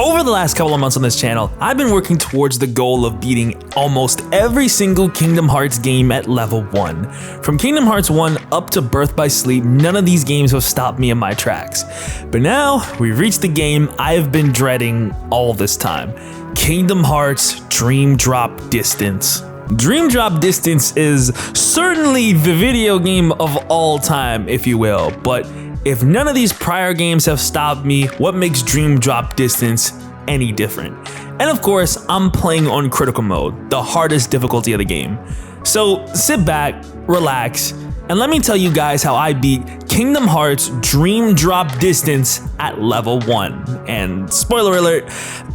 Over the last couple of months on this channel, I've been working towards the goal of beating almost every single Kingdom Hearts game at level 1. From Kingdom Hearts 1 up to Birth by Sleep, none of these games have stopped me in my tracks. But now, we've reached the game I've been dreading all this time. Kingdom Hearts Dream Drop Distance. Dream Drop Distance is certainly the video game of all time, if you will, but if none of these prior games have stopped me, what makes Dream Drop Distance any different? And of course, I'm playing on critical mode, the hardest difficulty of the game. So sit back, relax, and let me tell you guys how I beat Kingdom Hearts Dream Drop Distance at level 1. And spoiler alert,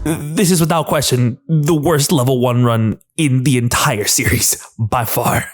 this is without question the worst level 1 run in the entire series by far.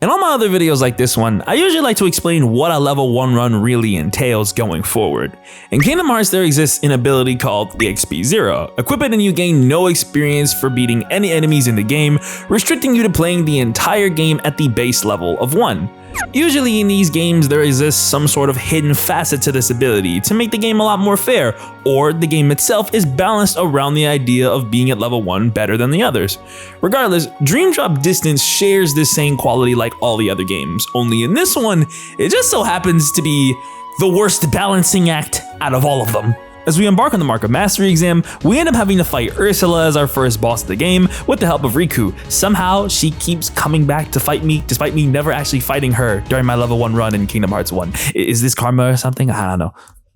In all my other videos like this one, I usually like to explain what a level 1 run really entails going forward. In Kingdom Hearts, there exists an ability called the XP Zero. Equip it and you gain no experience for beating any enemies in the game, restricting you to playing the entire game at the base level of 1. Usually in these games, there exists some sort of hidden facet to this ability to make the game a lot more fair, or the game itself is balanced around the idea of being at level 1 better than the others. Regardless, Dream Drop Distance shares this same quality like all the other games, only in this one, it just so happens to be the worst balancing act out of all of them. As we embark on the Mark of Mastery exam, we end up having to fight Ursula as our first boss of the game with the help of Riku. Somehow, she keeps coming back to fight me, despite me never actually fighting her during my level 1 run in Kingdom Hearts 1. Is this karma or something? I don't know.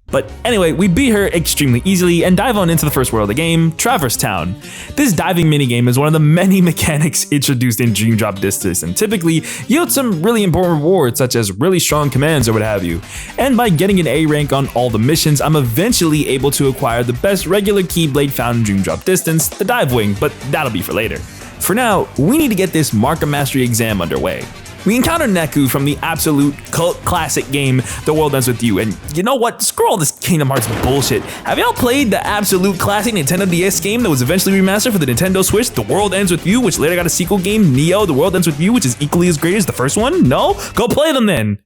But anyway, we beat her extremely easily and dive on into the first world of the game, Traverse Town. This diving minigame is one of the many mechanics introduced in Dream Drop Distance and typically yields some really important rewards such as really strong commands or what have you. And by getting an A rank on all the missions, I'm eventually able to acquire the best regular Keyblade found in Dream Drop Distance, the Dive Wing, but that'll be for later. For now, we need to get this Mark of Mastery exam underway. We encounter Neku from the absolute cult classic game, The World Ends With You, and you know what? Screw all this Kingdom Hearts bullshit. Have y'all played the absolute classic Nintendo DS game that was eventually remastered for the Nintendo Switch, The World Ends With You, which later got a sequel game, Neo, The World Ends With You, which is equally as great as the first one? No? Go play them then!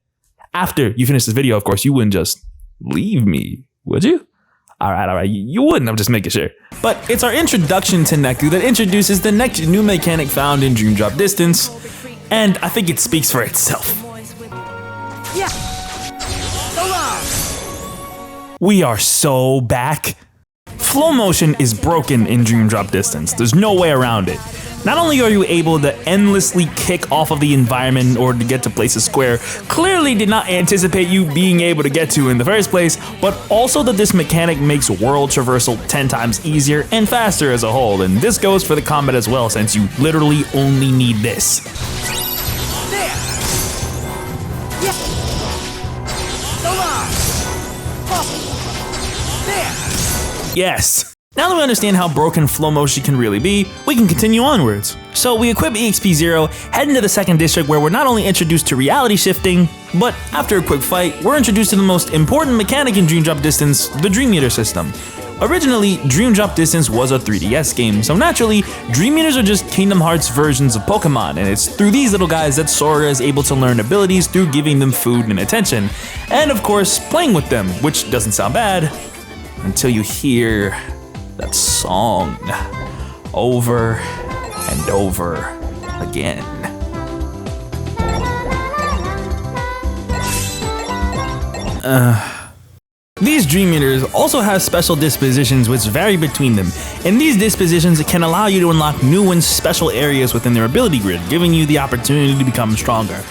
After you finish this video, of course, you wouldn't just leave me, would you? Alright, you wouldn't, I'm just making sure. But it's our introduction to Neku that introduces the next new mechanic found in Dream Drop Distance, and I think it speaks for itself. Yeah. So long. We are so back. Flow motion is broken in Dream Drop Distance. There's no way around it. Not only are you able to endlessly kick off of the environment in order to get to places Square clearly did not anticipate you being able to get to in the first place, but also that this mechanic makes world traversal 10 times easier and faster as a whole, and this goes for the combat as well since you literally only need this. There. Yeah. So long. Oh. There. Yes. Now that we understand how broken flow motion can really be, we can continue onwards. So we equip EXP Zero, head into the second district where we're not only introduced to reality shifting, but after a quick fight, we're introduced to the most important mechanic in Dream Drop Distance, the Dream Meter system. Originally, Dream Drop Distance was a 3DS game, so naturally, Dream Meters are just Kingdom Hearts versions of Pokemon, and it's through these little guys that Sora is able to learn abilities through giving them food and attention, and of course, playing with them, which doesn't sound bad, until you hear that song over and over again. These Dream Meters also have special dispositions which vary between them, and these dispositions can allow you to unlock new and special areas within their ability grid, giving you the opportunity to become stronger.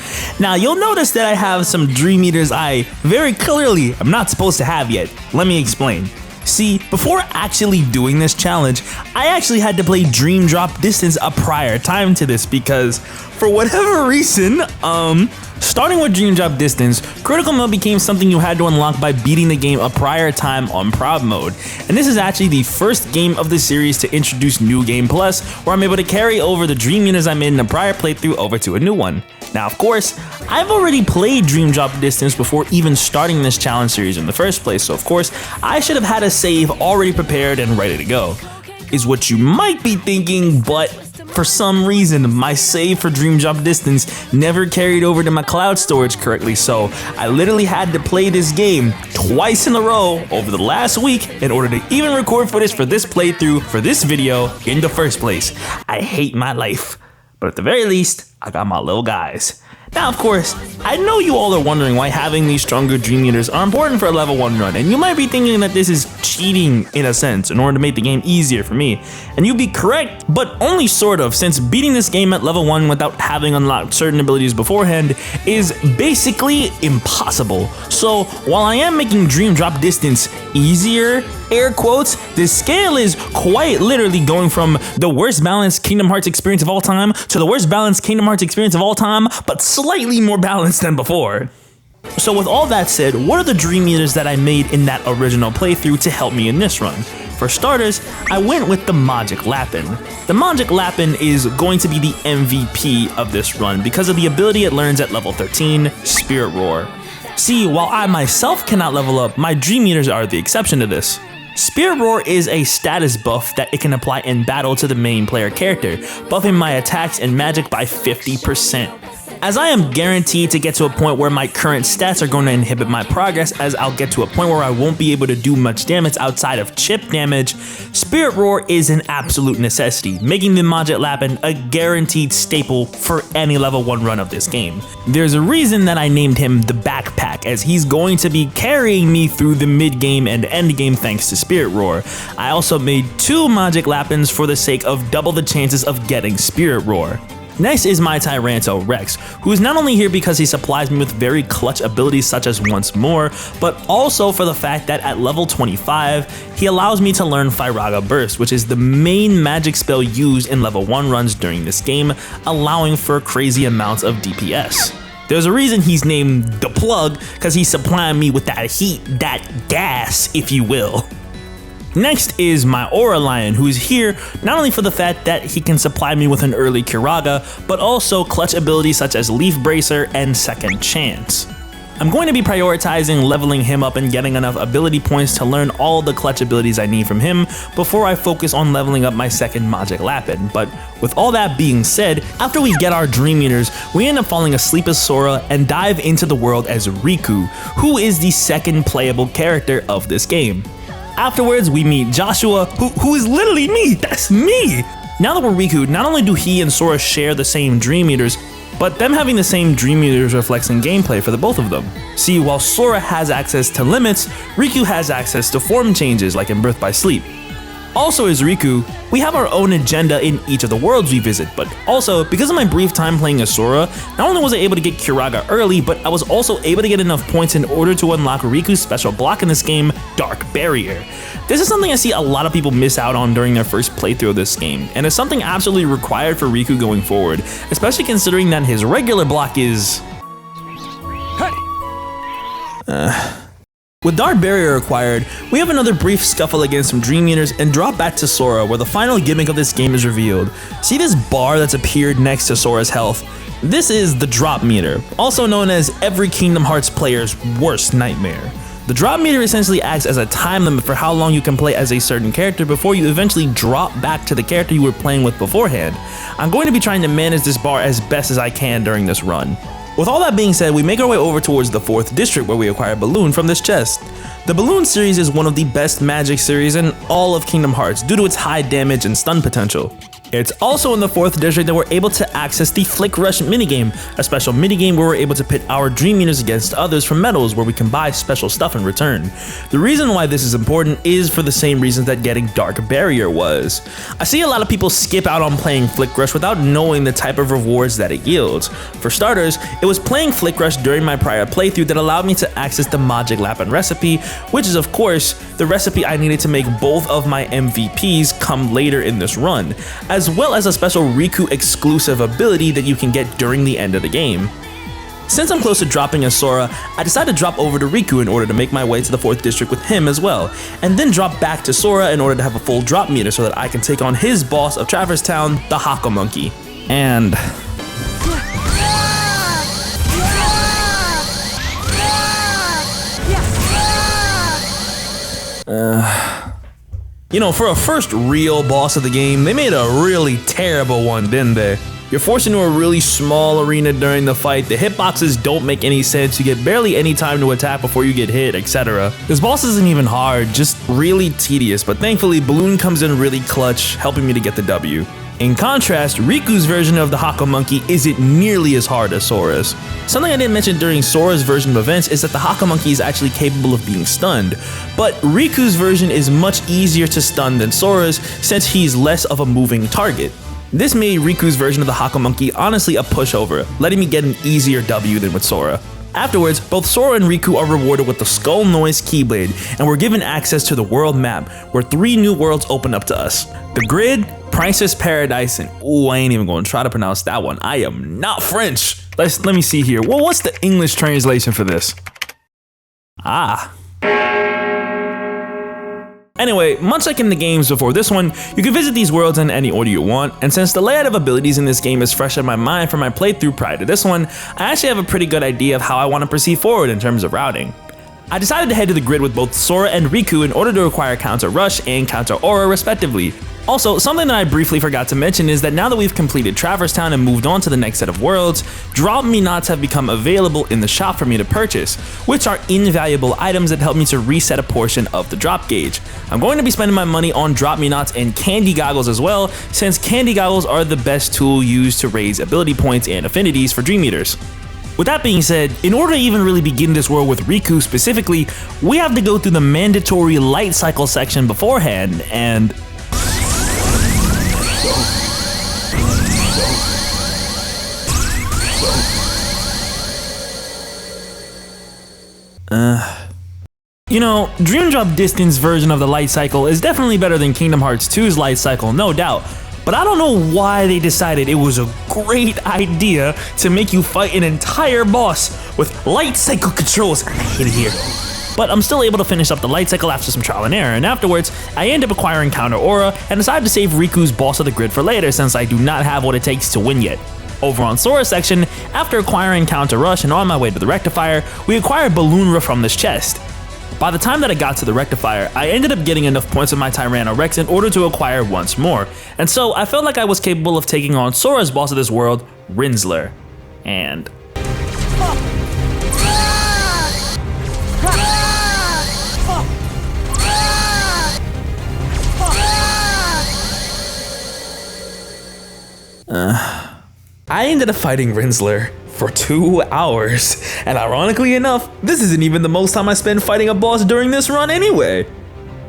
Now you'll notice that I have some Dream Meters I very clearly am not supposed to have yet. Let me explain. See, before actually doing this challenge, I actually had to play Dream Drop Distance a prior time to this because, for whatever reason, starting with Dream Drop Distance, Critical Mode became something you had to unlock by beating the game a prior time on Proud Mode. And this is actually the first game of the series to introduce New Game Plus, where I'm able to carry over the Dream Meters I'm in a prior playthrough over to a new one. Now, of course, I've already played Dream Drop Distance before even starting this challenge series in the first place, so of course, I should have had a save already prepared and ready to go. Is what you might be thinking, but For some reason, my save for Dream Drop Distance never carried over to my cloud storage correctly, so I literally had to play this game twice in a row over the last week in order to even record footage for this playthrough for this video in the first place. I hate my life, but at the very least, I got my little guys. Now, of course, I know you all are wondering why having these stronger Dream Eaters are important for a level 1 run, and you might be thinking that this is cheating in a sense in order to make the game easier for me. And you'd be correct, but only sort of, since beating this game at level 1 without having unlocked certain abilities beforehand is basically impossible. So while I am making Dream Drop Distance easier, air quotes, the scale is quite literally going from the worst balanced Kingdom Hearts experience of all time to the worst balanced Kingdom Hearts experience of all time, but slightly more balanced than before. So with all that said, what are the Dream Eaters that I made in that original playthrough to help me in this run? For starters, I went with the Magic Lapin. The Magic Lapin is going to be the MVP of this run because of the ability it learns at level 13, Spirit Roar. See, while I myself cannot level up, my Dream Eaters are the exception to this. Spirit Roar is a status buff that it can apply in battle to the main player character, buffing my attacks and magic by 50%. As I am guaranteed to get to a point where my current stats are going to inhibit my progress, as I'll get to a point where I won't be able to do much damage outside of chip damage, Spirit Roar is an absolute necessity, making the Magic Lapin a guaranteed staple for any level 1 run of this game. There's a reason that I named him the Backpack, as he's going to be carrying me through the mid-game and end-game thanks to Spirit Roar. I also made 2 Magic Lapins for the sake of double the chances of getting Spirit Roar. Next is my Tyranto Rex, who is not only here because he supplies me with very clutch abilities such as Once More, but also for the fact that at level 25, he allows me to learn Firaga Burst, which is the main magic spell used in level 1 runs during this game, allowing for crazy amounts of DPS. There's a reason he's named the Plug, because he's supplying me with that heat, that gas, if you will. Next is my Aura Lion, who is here not only for the fact that he can supply me with an early Kiraga, but also clutch abilities such as Leaf Bracer and Second Chance. I'm going to be prioritizing leveling him up and getting enough ability points to learn all the clutch abilities I need from him before I focus on leveling up my second Magic Lapin. But with all that being said, after we get our Dream Eaters, we end up falling asleep as Sora and dive into the world as Riku, who is the second playable character of this game. Afterwards, we meet Joshua, who is literally me, that's me! Now that we're Riku, not only do he and Sora share the same Dream Eaters, but them having the same Dream Eaters reflects in gameplay for the both of them. See, while Sora has access to limits, Riku has access to form changes like in Birth by Sleep. Also as Riku, we have our own agenda in each of the worlds we visit, but also, because of my brief time playing as Sora, not only was I able to get Kiraga early, but I was also able to get enough points in order to unlock Riku's special block in this game, Dark Barrier. This is something I see a lot of people miss out on during their first playthrough of this game, and it's something absolutely required for Riku going forward, especially considering that his regular block is... With Dark Barrier acquired, we have another brief scuffle against some Dream Eaters and drop back to Sora, where the final gimmick of this game is revealed. See this bar that's appeared next to Sora's health? This is the drop meter, also known as every Kingdom Hearts player's worst nightmare. The drop meter essentially acts as a time limit for how long you can play as a certain character before you eventually drop back to the character you were playing with beforehand. I'm going to be trying to manage this bar as best as I can during this run. With all that being said, we make our way over towards the 4th district where we acquire Balloon from this chest. The Balloon series is one of the best magic series in all of Kingdom Hearts due to its high damage and stun potential. It's also in the 4th district that we're able to access the Flick Rush minigame, a special minigame where we're able to pit our Dream Eaters against others from medals where we can buy special stuff in return. The reason why this is important is for the same reasons that getting Dark Barrier was. I see a lot of people skip out on playing Flick Rush without knowing the type of rewards that it yields. For starters, it was playing Flick Rush during my prior playthrough that allowed me to access the Magic Lapin recipe, which is of course the recipe I needed to make both of my MVPs come later in this run, as well as a special Riku exclusive ability that you can get during the end of the game. Since I'm close to dropping as Sora, I decided to drop over to Riku in order to make my way to the 4th district with him as well, and then drop back to Sora in order to have a full drop meter so that I can take on his boss of Traverse Town, the Haka Monkey. And... You know, for a first real boss of the game, they made a really terrible one, didn't they? You're forced into a really small arena during the fight, the hitboxes don't make any sense, you get barely any time to attack before you get hit, etc. This boss isn't even hard, just really tedious, but thankfully Balloon comes in really clutch, helping me to get the W. In contrast, Riku's version of the Hako Monkey isn't nearly as hard as Sora's. Something I didn't mention during Sora's version of events is that the Hako Monkey is actually capable of being stunned, but Riku's version is much easier to stun than Sora's since he's less of a moving target. This made Riku's version of the Hako Monkey honestly a pushover, letting me get an easier W than with Sora. Afterwards, both Sora and Riku are rewarded with the Skull Noise Keyblade, and we're given access to the world map, where 3 new worlds open up to us. The Grid, Princess Paradise, and ooh, I ain't even gonna try to pronounce that one. I am not French. Let me see here. Well, what's the English translation for this? Anyway, much like in the games before this one, you can visit these worlds in any order you want, and since the layout of abilities in this game is fresh in my mind from my playthrough prior to this one, I actually have a pretty good idea of how I want to proceed forward in terms of routing. I decided to head to the grid with both Sora and Riku in order to acquire Counter Rush and Counter Aura respectively. Also, something that I briefly forgot to mention is that now that we've completed Traverse Town and moved on to the next set of worlds, Drop Me Nots have become available in the shop for me to purchase, which are invaluable items that help me to reset a portion of the drop gauge. I'm going to be spending my money on Drop Me Nots and Candy Goggles as well, since Candy Goggles are the best tool used to raise ability points and affinities for Dream Eaters. With that being said, in order to even really begin this world with Riku specifically, we have to go through the mandatory light cycle section beforehand, and you know, Dream Drop Distance version of the light cycle is definitely better than Kingdom Hearts 2's light cycle, no doubt. But I don't know why they decided it was a great idea to make you fight an entire boss with light cycle controls. I hate it here. But I'm still able to finish up the light cycle after some trial and error, and afterwards, I end up acquiring Counter Aura and decide to save Riku's boss of the grid for later since I do not have what it takes to win yet. Over on Sora's section, after acquiring Counter Rush and on my way to the Rectifier, we acquired Balloonra from this chest. By the time that I got to the Rectifier, I ended up getting enough points with my Tyrannorex in order to acquire once more, and so I felt like I was capable of taking on Sora's boss of this world, Rinsler. And I ended up fighting Rinsler for 2 hours, and ironically enough, this isn't even the most time I spend fighting a boss during this run anyway.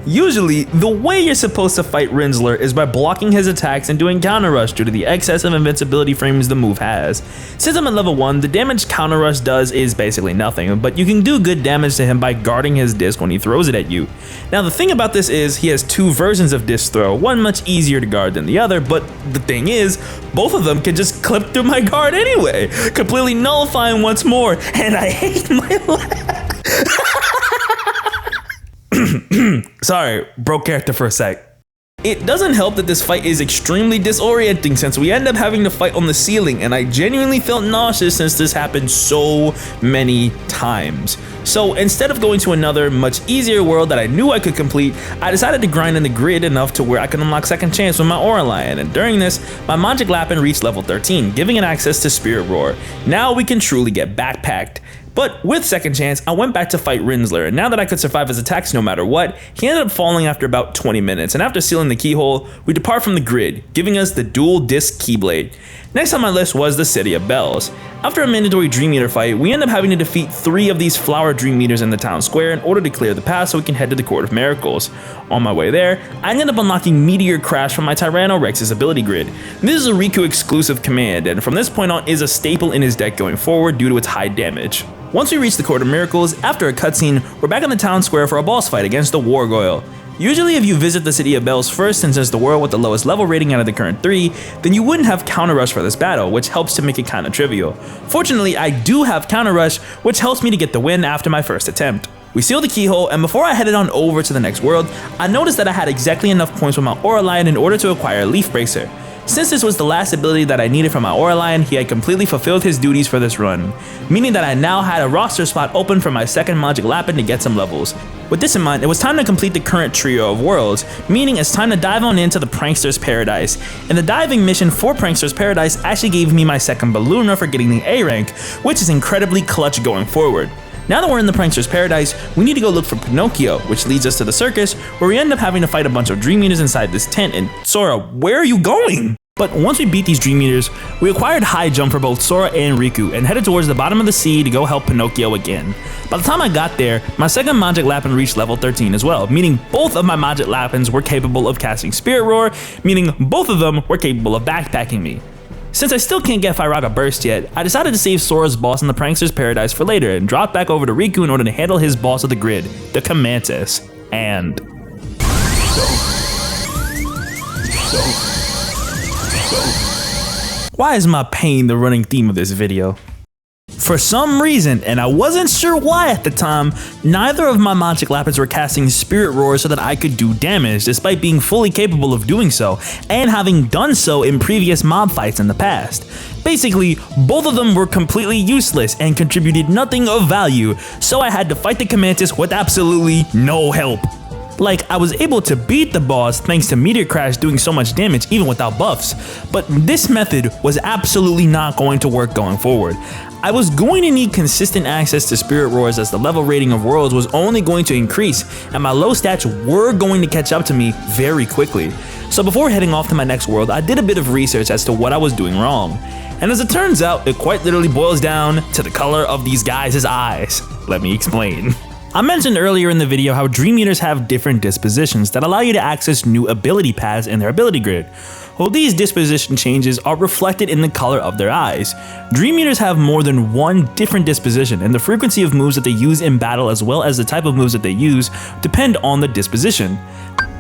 Usually, the way you're supposed to fight Rinsler is by blocking his attacks and doing Counter Rush due to the excess of invincibility frames the move has. Since I'm at level 1, the damage Counter Rush does is basically nothing, but you can do good damage to him by guarding his disc when he throws it at you. Now the thing about this is he has 2 versions of disc throw, one much easier to guard than the other, but the thing is, both of them can just clip through my guard anyway, completely nullifying once more, and I hate my life. Sorry, broke character for a sec. It doesn't help that this fight is extremely disorienting since we end up having to fight on the ceiling, and I genuinely felt nauseous since this happened so many times. So instead of going to another, much easier world that I knew I could complete, I decided to grind in the grid enough to where I could unlock Second Chance with my Aura Lion, and during this, my Magic Lapin reached level 13, giving it access to Spirit Roar. Now we can truly get backpacked. But with Second Chance, I went back to fight Rinsler, and now that I could survive his attacks no matter what, he ended up falling after about 20 minutes, and after sealing the keyhole, we depart from the grid, giving us the dual disc Keyblade. Next on my list was the City of Bells. After a mandatory Dream Eater fight, we end up having to defeat 3 of these flower Dream Eaters in the town square in order to clear the path so we can head to the Court of Miracles. On my way there, I ended up unlocking Meteor Crash from my Tyrannorex's ability grid. This is a Riku exclusive command, and from this point on is a staple in his deck going forward due to its high damage. Once we reach the Court of Miracles, after a cutscene, we're back in the town square for a boss fight against the Wargoyle. Usually if you visit the City of Bells first, since it's the world with the lowest level rating out of the current 3, then you wouldn't have Counter Rush for this battle, which helps to make it kinda trivial. Fortunately, I do have Counter Rush, which helps me to get the win after my first attempt. We sealed the keyhole, and before I headed on over to the next world, I noticed that I had exactly enough points with my Aura Lion in order to acquire Leaf Bracer. Since this was the last ability that I needed from my Aura Lion, he had completely fulfilled his duties for this run, meaning that I now had a roster spot open for my second Magic Lapin to get some levels. With this in mind, it was time to complete the current trio of worlds, meaning it's time to dive on into the Prankster's Paradise. And the diving mission for Prankster's Paradise actually gave me my second ballooner for getting the A rank, which is incredibly clutch going forward. Now that we're in the Prankster's Paradise, we need to go look for Pinocchio, which leads us to the circus, where we end up having to fight a bunch of Dream Eaters inside this tent. And Sora, where are you going? But once we beat these Dream Eaters, we acquired high jump for both Sora and Riku and headed towards the bottom of the sea to go help Pinocchio again. By the time I got there, my second Magic Lapin reached level 13 as well, meaning both of my Magic Lapins were capable of casting Spirit Roar, meaning both of them were capable of backpacking me. Since I still can't get Firaga Burst yet, I decided to save Sora's boss in the Prankster's Paradise for later and drop back over to Riku in order to handle his boss of the grid, the Comantus. And... Why is my pain the running theme of this video? For some reason, and I wasn't sure why at the time, neither of my Magic Lapins were casting Spirit Roar so that I could do damage, despite being fully capable of doing so, and having done so in previous mob fights in the past. Basically, both of them were completely useless and contributed nothing of value, so I had to fight the Comantus with absolutely no help. Like, I was able to beat the boss thanks to Meteor Crash doing so much damage even without buffs, but this method was absolutely not going to work going forward. I was going to need consistent access to Spirit Roars as the level rating of worlds was only going to increase, and my low stats were going to catch up to me very quickly. So before heading off to my next world, I did a bit of research as to what I was doing wrong. And as it turns out, it quite literally boils down to the color of these guys' eyes. Let me explain. I mentioned earlier in the video how Dream Eaters have different dispositions that allow you to access new ability paths in their ability grid. Well, these disposition changes are reflected in the color of their eyes. Dream Eaters have more than one different disposition, and the frequency of moves that they use in battle as well as the type of moves that they use depend on the disposition.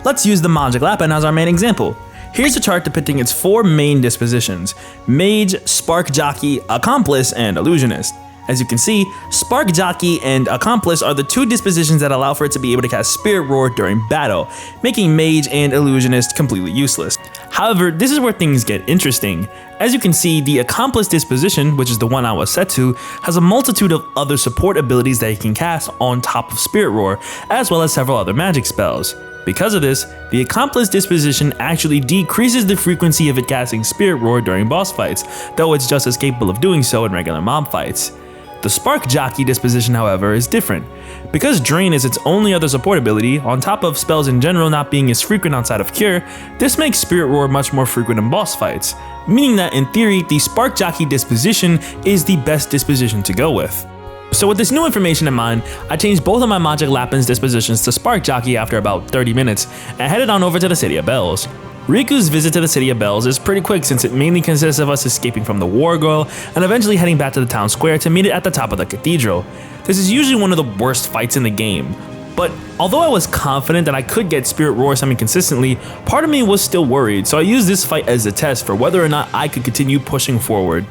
Let's use the Magic Lapin as our main example. Here's a chart depicting its 4 main dispositions: Mage, Spark Jockey, Accomplice, and Illusionist. As you can see, Spark Jockey and Accomplice are the 2 dispositions that allow for it to be able to cast Spirit Roar during battle, making Mage and Illusionist completely useless. However, this is where things get interesting. As you can see, the Accomplice disposition, which is the one I was set to, has a multitude of other support abilities that you can cast on top of Spirit Roar, as well as several other magic spells. Because of this, the Accomplice disposition actually decreases the frequency of it casting Spirit Roar during boss fights, though it's just as capable of doing so in regular mob fights. The Spark Jockey disposition, however, is different. Because Drain is its only other support ability, on top of spells in general not being as frequent outside of Cure, this makes Spirit Roar much more frequent in boss fights, meaning that in theory, the Spark Jockey disposition is the best disposition to go with. So with this new information in mind, I changed both of my Magic Lapin's dispositions to Spark Jockey after about 30 minutes, and headed on over to the City of Bells. Riku's visit to the City of Bells is pretty quick since it mainly consists of us escaping from the War Girl and eventually heading back to the town square to meet it at the top of the cathedral. This is usually one of the worst fights in the game, but although I was confident that I could get Spirit Roar semi-consistently, part of me was still worried, so I used this fight as a test for whether or not I could continue pushing forward.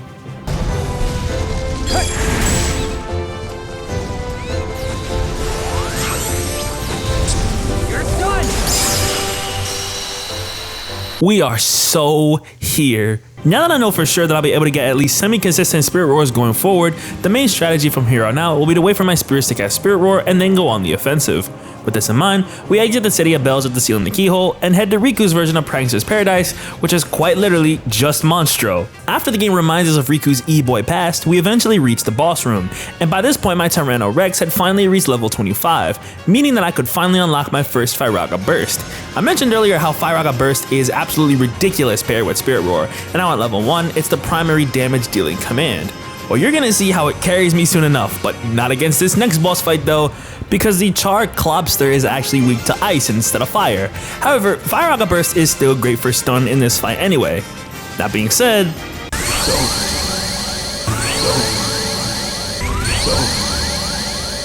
We are so here. Now that I know for sure that I'll be able to get at least semi-consistent Spirit Roars going forward, the main strategy from here on out will be to wait for my spirits to cast Spirit Roar and then go on the offensive. With this in mind, we exit the City of Bells at the Seal in the Keyhole and head to Riku's version of Prankster's Paradise, which is quite literally just Monstro. After the game reminds us of Riku's E-Boy past, we eventually reach the boss room, and by this point my Tyranno Rex had finally reached level 25, meaning that I could finally unlock my first Firaga Burst. I mentioned earlier how Firaga Burst is absolutely ridiculous paired with Spirit Roar, and now at level 1, it's the primary damage dealing command. Well, you're gonna see how it carries me soon enough, but not against this next boss fight though, because the Char Clobster is actually weak to ice instead of fire. However, Firaga Burst is still great for stun in this fight anyway. That being said,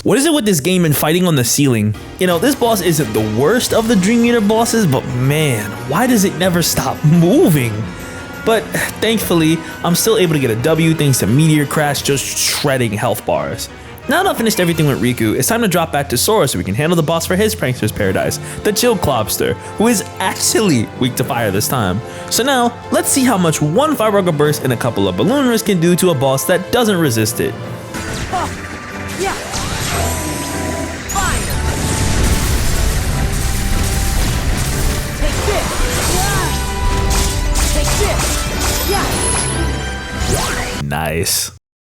what is it with this game and fighting on the ceiling? You know, this boss isn't the worst of the Dream Eater bosses, but man, why does it never stop moving? But thankfully, I'm still able to get a W thanks to Meteor Crash just shredding health bars. Now that I've finished everything with Riku, it's time to drop back to Sora so we can handle the boss for his Prankster's Paradise, the Chill Clobster, who is actually weak to fire this time. So now, let's see how much one Firaga Burst and a couple of Ballooners can do to a boss that doesn't resist it. Oh, yeah. Fire. Nice.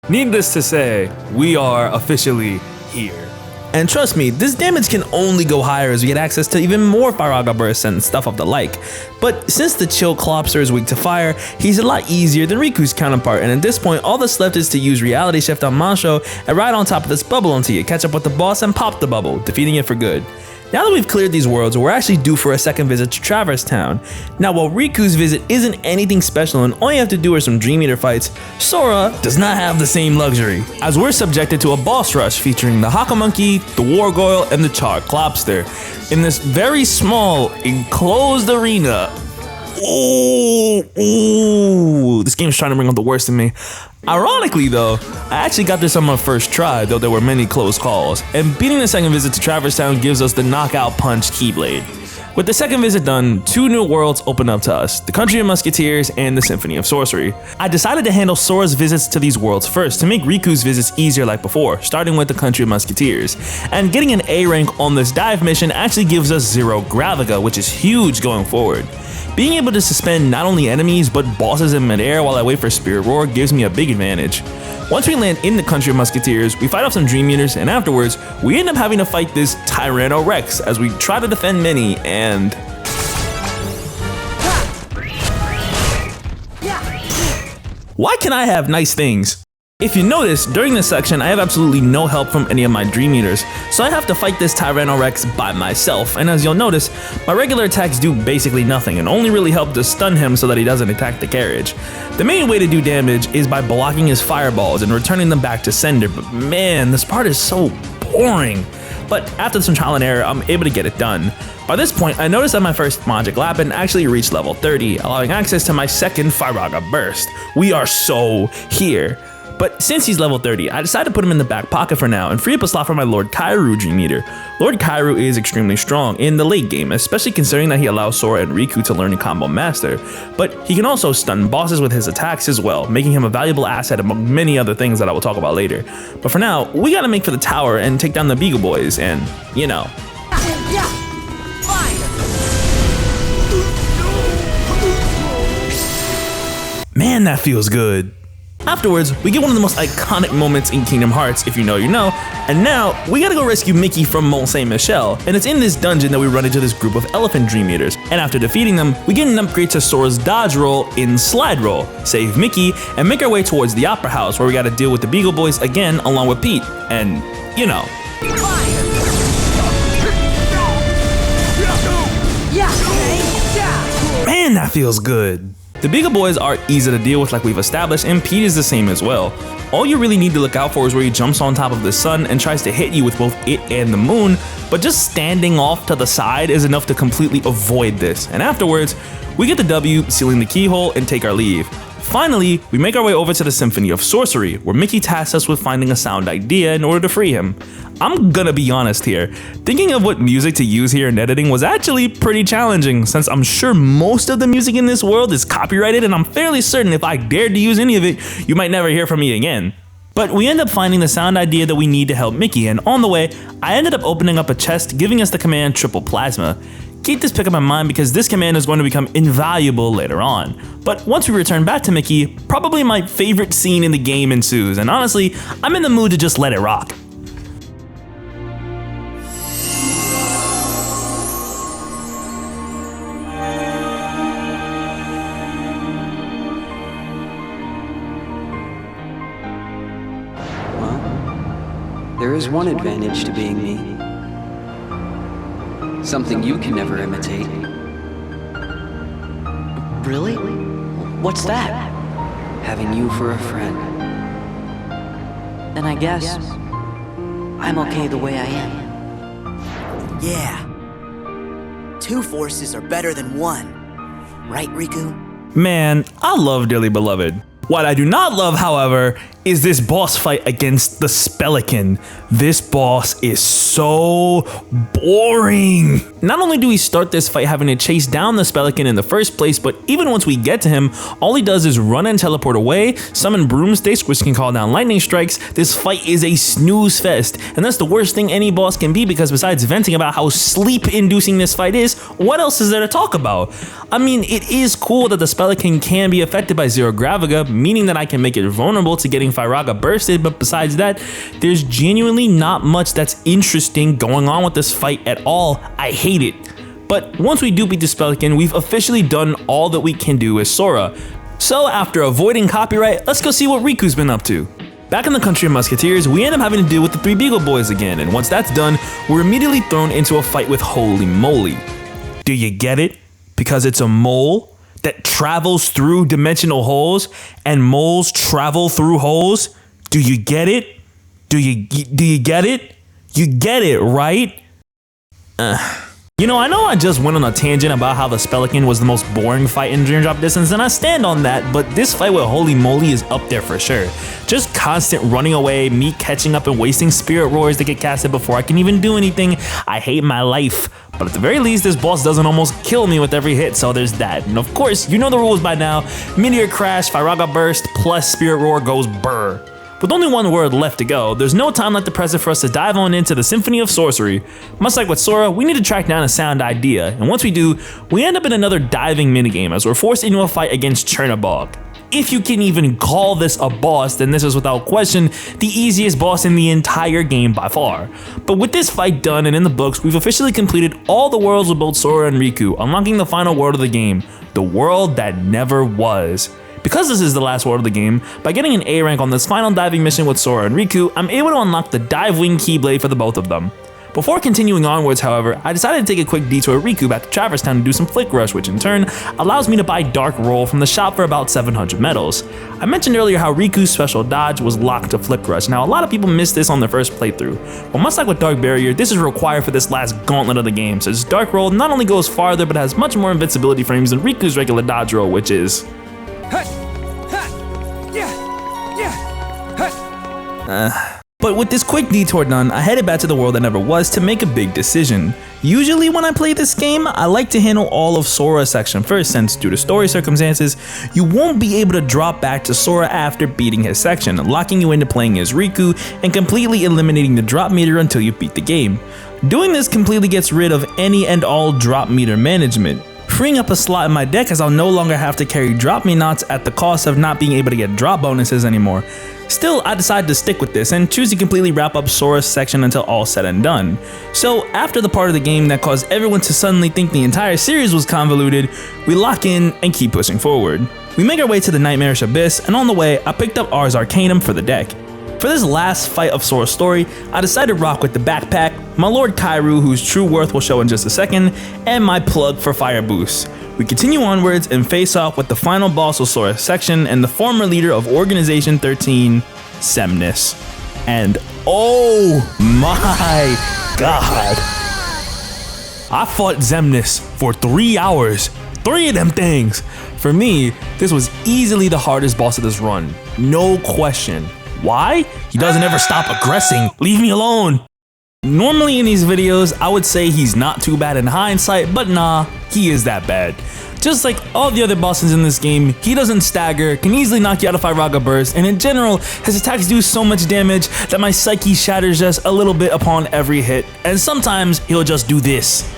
Needless to say, we are officially here. And trust me, this damage can only go higher as we get access to even more Firaga bursts and stuff of the like. But since the Chill Clopster is weak to fire, he's a lot easier than Riku's counterpart, and at this point all that's left is to use Reality Shift on Masho and ride on top of this bubble until you catch up with the boss and pop the bubble, defeating it for good. Now that we've cleared these worlds, we're actually due for a second visit to Traverse Town. Now while Riku's visit isn't anything special and all you have to do are some Dream Eater fights, Sora does not have the same luxury, as we're subjected to a boss rush featuring the Haka Monkey, the Wargoyle, and the Charred Clopster in this very small, enclosed arena. Ooh, this game's trying to bring out the worst in me. Ironically though, I actually got this on my first try, though there were many close calls, and beating the second visit to Traverse Town gives us the knockout punch Keyblade. With the second visit done, 2 new worlds open up to us, the Country of Musketeers and the Symphony of Sorcery. I decided to handle Sora's visits to these worlds first to make Riku's visits easier like before, starting with the Country of Musketeers. And getting an A rank on this dive mission actually gives us 0 Graviga, which is huge going forward. Being able to suspend not only enemies but bosses in midair while I wait for Spirit Roar gives me a big advantage. Once we land in the Country of Musketeers, we fight off some Dream Eaters, and afterwards, we end up having to fight this Tyranno Rex as we try to defend Minnie and... Why can I have nice things? If you notice, during this section I have absolutely no help from any of my Dream Eaters, so I have to fight this Tyranno Rex by myself, and as you'll notice, my regular attacks do basically nothing and only really help to stun him so that he doesn't attack the carriage. The main way to do damage is by blocking his fireballs and returning them back to sender, but man, this part is so boring. But after some trial and error, I'm able to get it done. By this point, I noticed that my first Magic Lapin actually reached level 30, allowing access to my second Firaga Burst. We are so here. But since he's level 30, I decided to put him in the back pocket for now and free up a slot for my Lord Kairu Dream Eater. Lord Kairu is extremely strong in the late game, especially considering that he allows Sora and Riku to learn and combo master, but he can also stun bosses with his attacks as well, making him a valuable asset among many other things that I will talk about later. But for now, we gotta make for the tower and take down the Beagle Boys and, you know. Man, that feels good. Afterwards, we get one of the most iconic moments in Kingdom Hearts, if you know, you know, and now we gotta go rescue Mickey from Mont Saint Michel, and it's in this dungeon that we run into this group of elephant Dream Eaters, and after defeating them, we get an upgrade to Sora's dodge roll in Slide Roll, save Mickey, and make our way towards the Opera House where we gotta deal with the Beagle Boys again along with Pete, and, you know. Man, that feels good. The Beagle Boys are easy to deal with like we've established, and Pete is the same as well. All you really need to look out for is where he jumps on top of the sun and tries to hit you with both it and the moon, but just standing off to the side is enough to completely avoid this. And afterwards, we get the W, sealing the keyhole, and take our leave. Finally, we make our way over to the Symphony of Sorcery, where Mickey tasks us with finding a sound idea in order to free him. I'm gonna be honest here, thinking of what music to use here in editing was actually pretty challenging, since I'm sure most of the music in this world is copyrighted, and I'm fairly certain if I dared to use any of it, you might never hear from me again. But we end up finding the sound idea that we need to help Mickey, and on the way, I ended up opening up a chest giving us the command Triple Plasma. Keep this pick up in mind because this command is going to become invaluable later on. But once we return back to Mickey, probably my favorite scene in the game ensues, and honestly, I'm in the mood to just let it rock. Well, there is one advantage to being me. Something you can never imitate. Really? What's that? Having you for a friend. Then I guess I'm okay the way I am. Yeah. 2 forces are better than 1. Right, Riku? Man, I love Dearly Beloved. What I do not love, however, is this boss fight against the Spelican. This boss is so boring. Not only do we start this fight having to chase down the Spelican in the first place, but even once we get to him, all he does is run and teleport away, summon broomsticks which can call down lightning strikes. This fight is a snooze fest, and that's the worst thing any boss can be, because besides venting about how sleep-inducing this fight is, what else is there to talk about? I mean, it is cool that the Spelican can be affected by Zero Graviga, meaning that I can make it vulnerable to getting Firaga bursted, but besides that, there's genuinely not much that's interesting going on with this fight at all. I hate it. But once we do beat the Spelican, we've officially done all that we can do as Sora. So after avoiding copyright, let's go see what Riku's been up to. Back in the country of Musketeers, we end up having to deal with the three Beagle Boys again, and once that's done, we're immediately thrown into a fight with Holy Moly. Do you get it? Because it's a mole that travels through dimensional holes, and moles travel through holes? Do you get it? Do you get it? You get it, right? You know I just went on a tangent about how the Spelican was the most boring fight in Dream Drop Distance, and I stand on that, but this fight with Holy Moly is up there for sure. Just constant running away, me catching up and wasting spirit roars that get casted before I can even do anything. I hate my life. But at the very least, this boss doesn't almost kill me with every hit, so there's that. And of course, you know the rules by now. Meteor Crash, Firaga Burst, plus Spirit Roar goes brr. With only one word left to go, there's no time like the present for us to dive on into the Symphony of Sorcery. Much like with Sora, we need to track down a sound idea, and once we do, we end up in another diving minigame as we're forced into a fight against Chernobog. If you can even call this a boss, then this is without question the easiest boss in the entire game by far. But with this fight done and in the books, we've officially completed all the worlds with both Sora and Riku, unlocking the final world of the game, the world that never was. Because this is the last world of the game, by getting an A rank on this final diving mission with Sora and Riku, I'm able to unlock the Dive Wing Keyblade for the both of them. Before continuing onwards, however, I decided to take a quick detour to Riku back to Traverse Town to do some Flick Rush, which in turn allows me to buy Dark Roll from the shop for about 700 medals. I mentioned earlier how Riku's special dodge was locked to Flick Rush. Now a lot of people missed this on their first playthrough. Well, much like with Dark Barrier, this is required for this last gauntlet of the game, since Dark Roll not only goes farther but has much more invincibility frames than Riku's regular dodge roll, which is... But with this quick detour done, I headed back to the world that never was to make a big decision. Usually when I play this game, I like to handle all of Sora's section first, since due to story circumstances, you won't be able to drop back to Sora after beating his section, locking you into playing as Riku and completely eliminating the drop meter until you beat the game. Doing this completely gets rid of any and all drop meter management, freeing up a slot in my deck as I'll no longer have to carry drop me knots at the cost of not being able to get drop bonuses anymore. Still, I decided to stick with this and choose to completely wrap up Sora's section until all said and done. So after the part of the game that caused everyone to suddenly think the entire series was convoluted, we lock in and keep pushing forward. We make our way to the Nightmarish Abyss, and on the way, I picked up Ars Arcanum for the deck. For this last fight of Sora's story, I decided to rock with the backpack, my Lord Kairu, whose true worth will show in just a second, and my plug for fire boost. We continue onwards and face off with the final boss of Sora's section and the former leader of Organization 13, Xemnas. And oh my god, I fought Xemnas for 3 hours, 3 of them things. For me, this was easily the hardest boss of this run, no question. Why? He doesn't ever stop aggressing. Leave me alone. Normally in these videos, I would say he's not too bad in hindsight, but nah, he is that bad. Just like all the other bosses in this game, he doesn't stagger, can easily knock you out of Firaga Burst, and in general, his attacks do so much damage that my psyche shatters just a little bit upon every hit, and sometimes he'll just do this.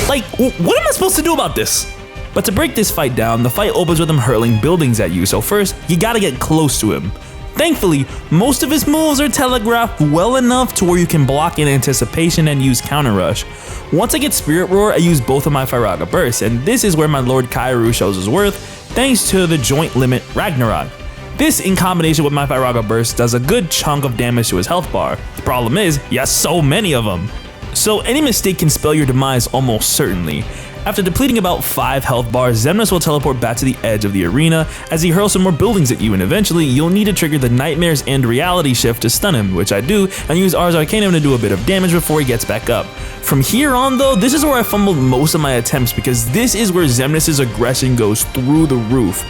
Like, what am I supposed to do about this? But to break this fight down, the fight opens with him hurling buildings at you, so first, you gotta get close to him. Thankfully, most of his moves are telegraphed well enough to where you can block in anticipation and use counter rush. Once I get Spirit Roar, I use both of my Firaga Bursts, and this is where my Lord Kairu shows his worth, thanks to the joint limit Ragnarok. This, in combination with my Firaga Burst, does a good chunk of damage to his health bar. The problem is, he has so many of them. So any mistake can spell your demise almost certainly. After depleting about 5 health bars, Xemnas will teleport back to the edge of the arena as he hurls some more buildings at you, and eventually you'll need to trigger the Nightmares End Reality Shift to stun him, which I do, and use Ars Arcanum to do a bit of damage before he gets back up. From here on though, this is where I fumbled most of my attempts because this is where Xemnas' aggression goes through the roof.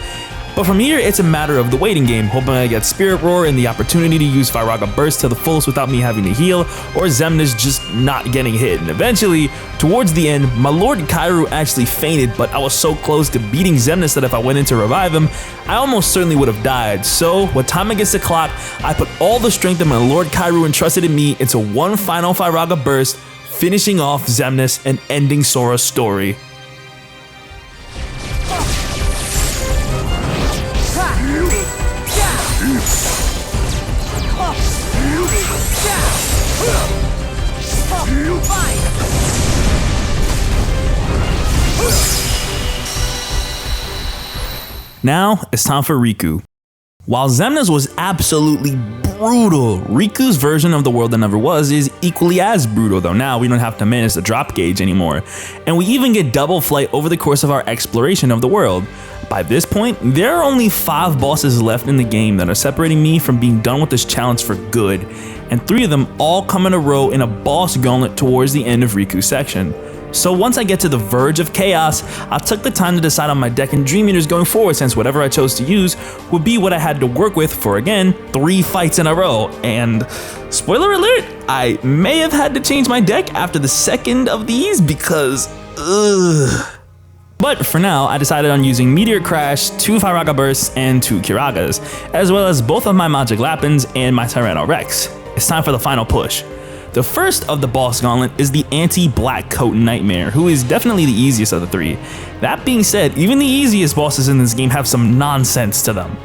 But from here, it's a matter of the waiting game, hoping I get Spirit Roar and the opportunity to use Firaga Burst to the fullest without me having to heal, or Xemnas just not getting hit. And eventually, towards the end, my Lord Kairu actually fainted, but I was so close to beating Xemnas that if I went in to revive him, I almost certainly would have died. So, with time against the clock, I put all the strength that my Lord Kairu entrusted in me into one final Firaga Burst, finishing off Xemnas and ending Sora's story. Now, it's time for Riku. While Xemnas was absolutely brutal, Riku's version of the world that never was is equally as brutal, though now we don't have to manage the drop gauge anymore. And we even get double flight over the course of our exploration of the world. By this point, there are only 5 bosses left in the game that are separating me from being done with this challenge for good, and 3 of them all come in a row in a boss gauntlet towards the end of Riku's section. So once I get to the verge of chaos, I took the time to decide on my deck and Dream Eaters going forward, since whatever I chose to use would be what I had to work with for, again, 3 fights in a row. And spoiler alert, I may have had to change my deck after the second of these because But for now, I decided on using Meteor Crash, 2 Firaga Bursts, and 2 Kiragas, as well as both of my Magic Lapins and my Tyranno Rex. It's time for the final push. The first of the boss gauntlet is the anti-Black Coat Nightmare, who is definitely the easiest of the 3. That being said, even the easiest bosses in this game have some nonsense to them.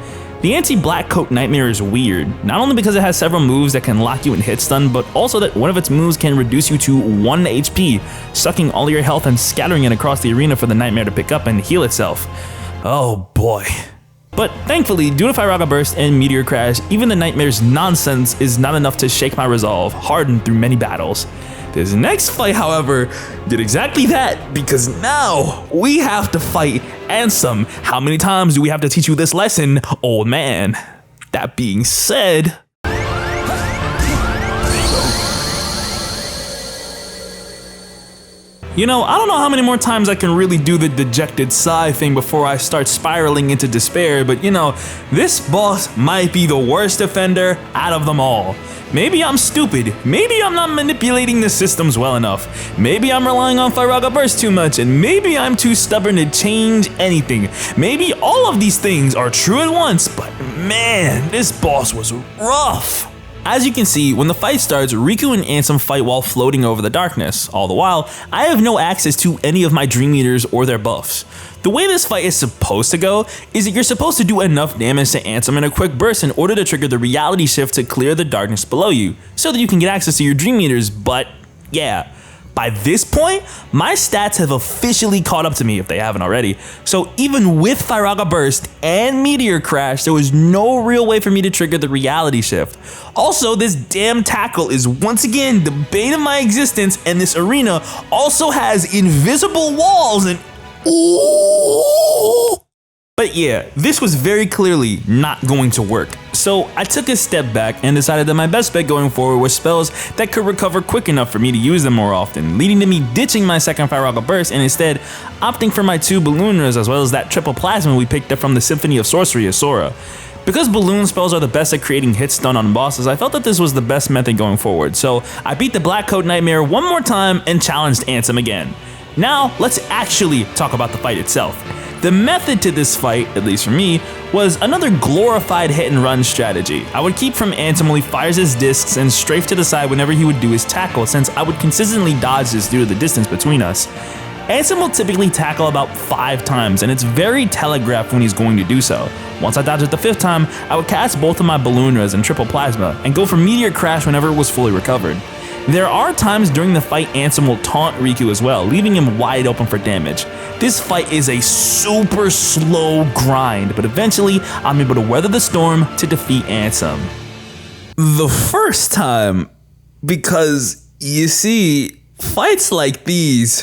The anti-Black Coat Nightmare is weird, not only because it has several moves that can lock you in hit stun, but also that one of its moves can reduce you to 1 HP, sucking all your health and scattering it across the arena for the Nightmare to pick up and heal itself. Oh boy. But thankfully, due to Firaga Burst and Meteor Crash, even the Nightmare's nonsense is not enough to shake my resolve, hardened through many battles. This next fight, however, did exactly that, because now we have to fight Ansem. How many times do we have to teach you this lesson, old man? That being said, you know, I don't know how many more times I can really do the dejected sigh thing before I start spiraling into despair, but you know, this boss might be the worst offender out of them all. Maybe I'm stupid, maybe I'm not manipulating the systems well enough, maybe I'm relying on Firaga Burst too much, and maybe I'm too stubborn to change anything. Maybe all of these things are true at once, but man, this boss was rough. As you can see, when the fight starts, Riku and Ansem fight while floating over the darkness. All the while, I have no access to any of my Dream Eaters or their buffs. The way this fight is supposed to go is that you're supposed to do enough damage to Ansem in a quick burst in order to trigger the reality shift to clear the darkness below you, so that you can get access to your Dream Eaters, but yeah. By this point, my stats have officially caught up to me if they haven't already. So even with Firaga Burst and Meteor Crash, there was no real way for me to trigger the reality shift. Also, this damn tackle is once again the bane of my existence, and this arena also has invisible walls and ooh. But yeah, this was very clearly not going to work. So I took a step back and decided that my best bet going forward was spells that could recover quick enough for me to use them more often, leading to me ditching my second Firaga Burst and instead opting for my 2 Ballooners as well as that triple plasma we picked up from the Symphony of Sorcery of Sora. Because balloon spells are the best at creating hit stun on bosses, I felt that this was the best method going forward, so I beat the Black Coat Nightmare one more time and challenged Ansem again. Now, let's actually talk about the fight itself. The method to this fight, at least for me, was another glorified hit and run strategy. I would keep from Ansem while he fires his discs and strafe to the side whenever he would do his tackle, since I would consistently dodge this due to the distance between us. Ansem will typically tackle about 5 times, and it's very telegraphed when he's going to do so. Once I dodged it the 5th time, I would cast both of my Balloonras and Triple Plasma, and go for Meteor Crash whenever it was fully recovered. There are times during the fight Ansem will taunt Riku as well, leaving him wide open for damage. This fight is a super slow grind, but eventually I'm able to weather the storm to defeat Ansem. The first time, because you see, fights like these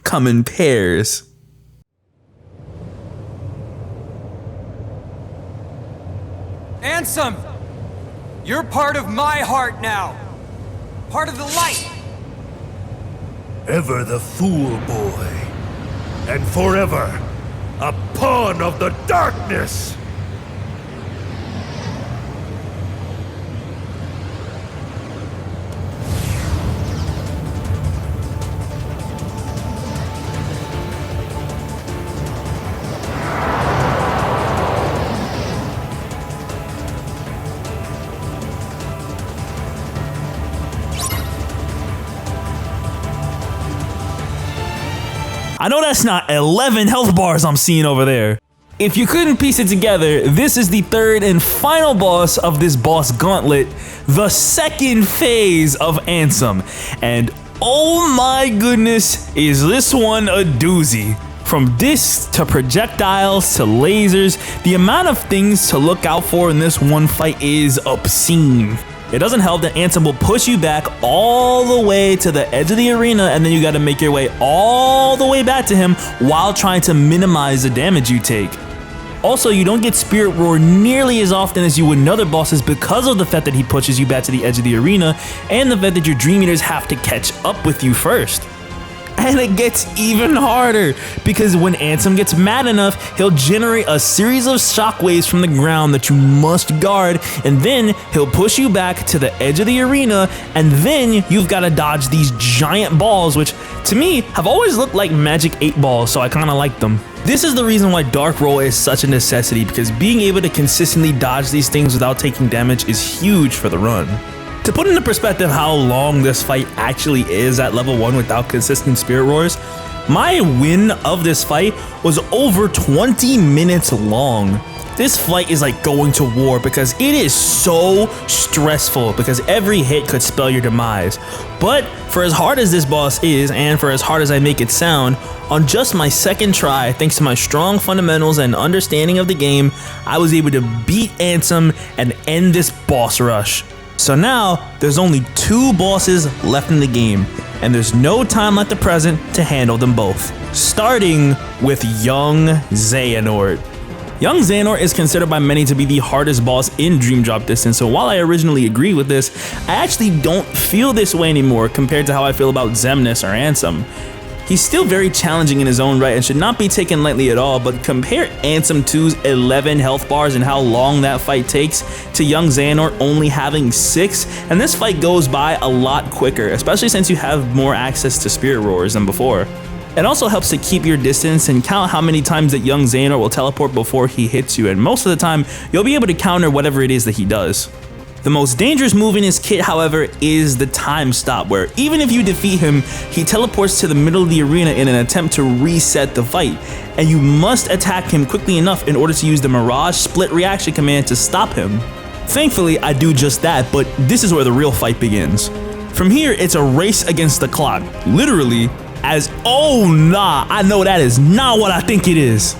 come in pairs. Ansem! You're part of my heart now! Part of the light! Ever the fool, boy. And forever, a pawn of the darkness! I know that's not 11 health bars I'm seeing over there. If you couldn't piece it together, this is the third and final boss of this boss gauntlet, the second phase of Ansem. And oh my goodness, is this one a doozy. From discs to projectiles to lasers, the amount of things to look out for in this one fight is obscene. It doesn't help that Ansem will push you back all the way to the edge of the arena, and then you gotta make your way all the way back to him while trying to minimize the damage you take. Also, you don't get Spirit Roar nearly as often as you would in other bosses because of the fact that he pushes you back to the edge of the arena, and the fact that your Dream Eaters have to catch up with you first. And it gets even harder, because when Ansem gets mad enough, he'll generate a series of shockwaves from the ground that you must guard, and then he'll push you back to the edge of the arena, and then you've got to dodge these giant balls, which to me have always looked like magic 8 balls, so I kind of like them. This is the reason why Dark Roll is such a necessity, because being able to consistently dodge these things without taking damage is huge for the run. To put into perspective how long this fight actually is at level 1 without consistent Spirit Roars, my win of this fight was over 20 minutes long. This fight is like going to war because it is so stressful, because every hit could spell your demise. But for as hard as this boss is, and for as hard as I make it sound, on just my second try, thanks to my strong fundamentals and understanding of the game, I was able to beat Ansem and end this boss rush. So now, there's only 2 bosses left in the game, and there's no time like the present to handle them both. Starting with Young Xehanort. Young Xehanort is considered by many to be the hardest boss in Dream Drop Distance, so while I originally agreed with this, I actually don't feel this way anymore compared to how I feel about Xemnas or Ansem. He's still very challenging in his own right and should not be taken lightly at all, but compare Ansem 2's 11 health bars and how long that fight takes to Young Xehanort only having 6, and this fight goes by a lot quicker, especially since you have more access to Spirit Roars than before. It also helps to keep your distance and count how many times that Young Xehanort will teleport before he hits you, and most of the time, you'll be able to counter whatever it is that he does. The most dangerous move in his kit, however, is the time stop, where even if you defeat him, he teleports to the middle of the arena in an attempt to reset the fight, and you must attack him quickly enough in order to use the Mirage Split Reaction command to stop him. Thankfully, I do just that, but this is where the real fight begins. From here, it's a race against the clock, literally, as oh nah, I know that is not what I think it is.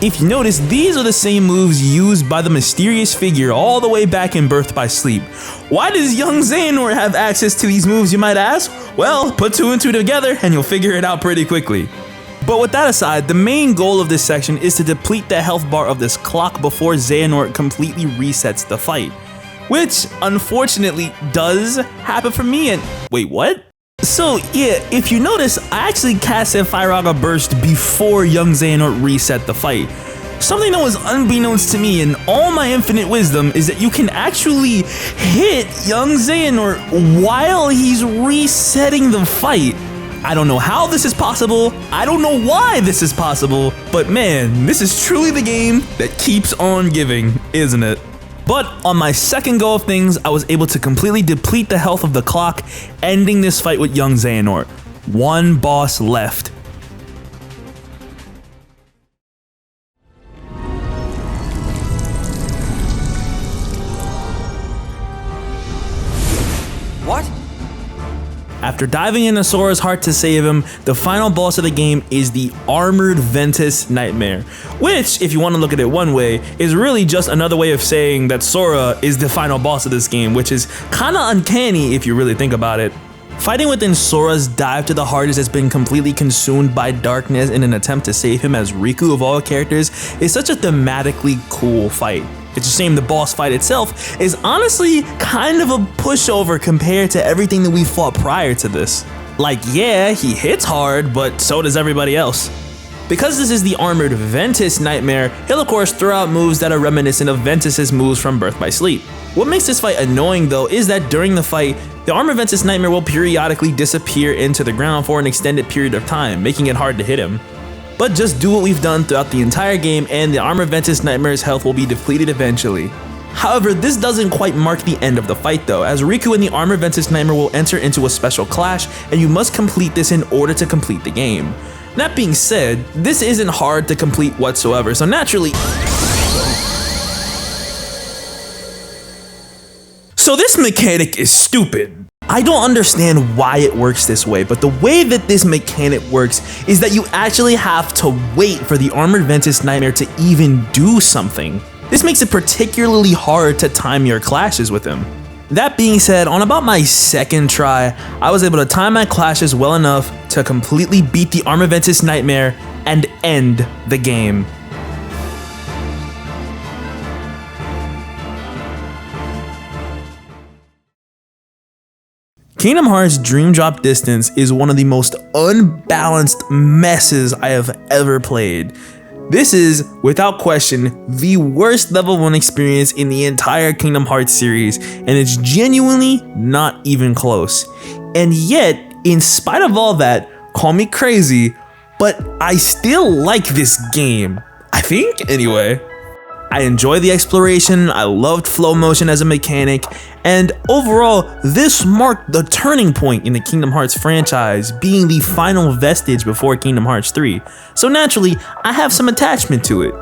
If you notice, these are the same moves used by the mysterious figure all the way back in Birth by Sleep. Why does Young Xehanort have access to these moves, you might ask? Well, put 2 and 2 together and you'll figure it out pretty quickly. But with that aside, the main goal of this section is to deplete the health bar of this clock before Xehanort completely resets the fight. Which, unfortunately, does happen for me and... Wait, what? So yeah, if you notice, I actually casted Firaga Burst before Young Xehanort reset the fight. Something that was unbeknownst to me in all my infinite wisdom is that you can actually hit Young Xehanort while he's resetting the fight. I don't know how this is possible, I don't know why this is possible, but man, this is truly the game that keeps on giving, isn't it? But on my second go of things, I was able to completely deplete the health of the clock, ending this fight with Young Xehanort. 1 boss left. What? After diving into Sora's heart to save him, the final boss of the game is the Armored Ventus Nightmare, which, if you want to look at it one way, is really just another way of saying that Sora is the final boss of this game, which is kinda uncanny if you really think about it. Fighting within Sora's dive to the heart has been completely consumed by darkness in an attempt to save him as Riku of all characters is such a thematically cool fight. It's a shame the boss fight itself is honestly kind of a pushover compared to everything that we fought prior to this. Like, yeah, he hits hard, but so does everybody else. Because this is the armored Ventus Nightmare, he'll of course throw out moves that are reminiscent of Ventus's moves from Birth by Sleep. What makes this fight annoying though is that during the fight, the armored Ventus Nightmare will periodically disappear into the ground for an extended period of time, making it hard to hit him. But just do what we've done throughout the entire game and the armored Ventus Nightmare's health will be depleted eventually. However, this doesn't quite mark the end of the fight though, as Riku and the armored Ventus Nightmare will enter into a special clash, and you must complete this in order to complete the game. That being said, this isn't hard to complete whatsoever, so naturally... So this mechanic is stupid. I don't understand why it works this way, but the way that this mechanic works is that you actually have to wait for the armored Ventus Nightmare to even do something. This makes it particularly hard to time your clashes with him. That being said, on about my second try, I was able to time my clashes well enough to completely beat the armored Ventus Nightmare and end the game. Kingdom Hearts Dream Drop Distance is one of the most unbalanced messes I have ever played. This is, without question, the worst level 1 experience in the entire Kingdom Hearts series, and it's genuinely not even close. And yet, in spite of all that, call me crazy, but I still like this game. I think, anyway. I enjoy the exploration, I loved flow motion as a mechanic, and overall, this marked the turning point in the Kingdom Hearts franchise, being the final vestige before Kingdom Hearts 3. So naturally, I have some attachment to it.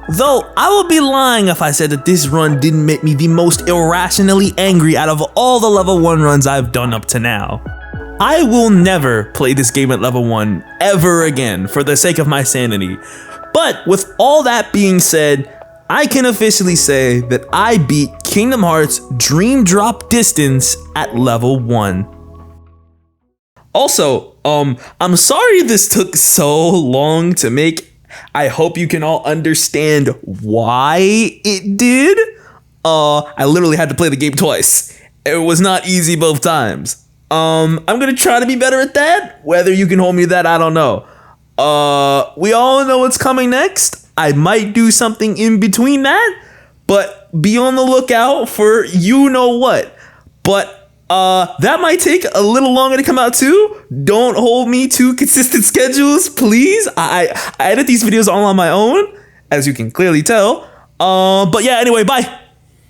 Though, I would be lying if I said that this run didn't make me the most irrationally angry out of all the level 1 runs I've done up to now. I will never play this game at level 1 ever again for the sake of my sanity. But with all that being said, I can officially say that I beat Kingdom Hearts Dream Drop Distance at level 1. Also, I'm sorry this took so long to make. I hope you can all understand why it did. I literally had to play the game twice. It was not easy both times. I'm gonna try to be better at that. Whether you can hold me to that, I don't know. We all know what's coming next. I might do something in between that, but be on the lookout for you know what. But that might take a little longer to come out too. Don't hold me to consistent schedules, please. I edit these videos all on my own, as you can clearly tell. But yeah, anyway, bye.